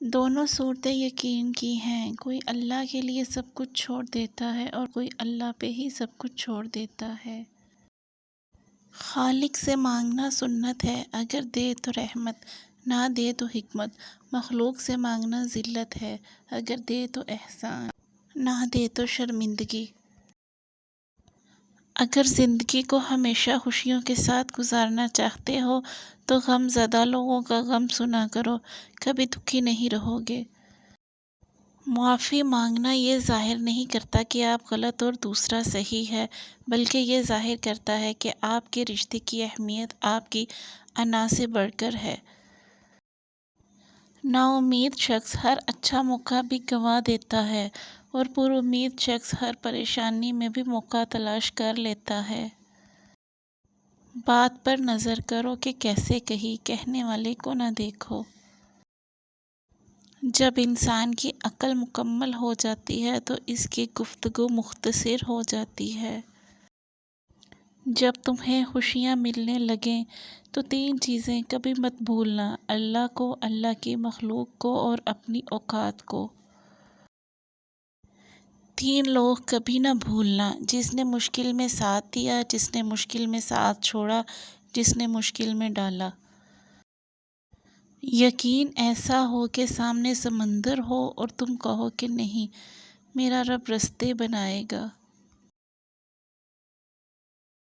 دونوں صورتیں یقین کی ہیں، کوئی اللہ کے لیے سب کچھ چھوڑ دیتا ہے اور کوئی اللہ پہ ہی سب کچھ چھوڑ دیتا ہے۔ خالق سے مانگنا سنت ہے، اگر دے تو رحمت، نہ دے تو حکمت۔ مخلوق سے مانگنا ذلت ہے، اگر دے تو احسان، نہ دے تو شرمندگی۔ اگر زندگی کو ہمیشہ خوشیوں کے ساتھ گزارنا چاہتے ہو تو غم زدہ لوگوں کا غم سنا کرو، کبھی دکھی نہیں رہو گے۔ معافی مانگنا یہ ظاہر نہیں کرتا کہ آپ غلط اور دوسرا صحیح ہے، بلکہ یہ ظاہر کرتا ہے کہ آپ کے رشتے کی اہمیت آپ کی انا سے بڑھ کر ہے۔ نا امید شخص ہر اچھا موقع بھی گنوا دیتا ہے اور پر امید شخص ہر پریشانی میں بھی موقع تلاش کر لیتا ہے۔ بات پر نظر کرو کہ کیسے کہی، کہنے والے کو نہ دیکھو۔ جب انسان کی عقل مکمل ہو جاتی ہے تو اس کی گفتگو مختصر ہو جاتی ہے۔ جب تمہیں خوشیاں ملنے لگیں تو تین چیزیں کبھی مت بھولنا: اللہ کو، اللہ کی مخلوق کو اور اپنی اوقات کو۔ تین لوگ کبھی نہ بھولنا: جس نے مشکل میں ساتھ دیا، جس نے مشکل میں ساتھ چھوڑا، جس نے مشکل میں ڈالا۔ یقین ایسا ہو کہ سامنے سمندر ہو اور تم کہو کہ نہیں، میرا رب رستے بنائے گا۔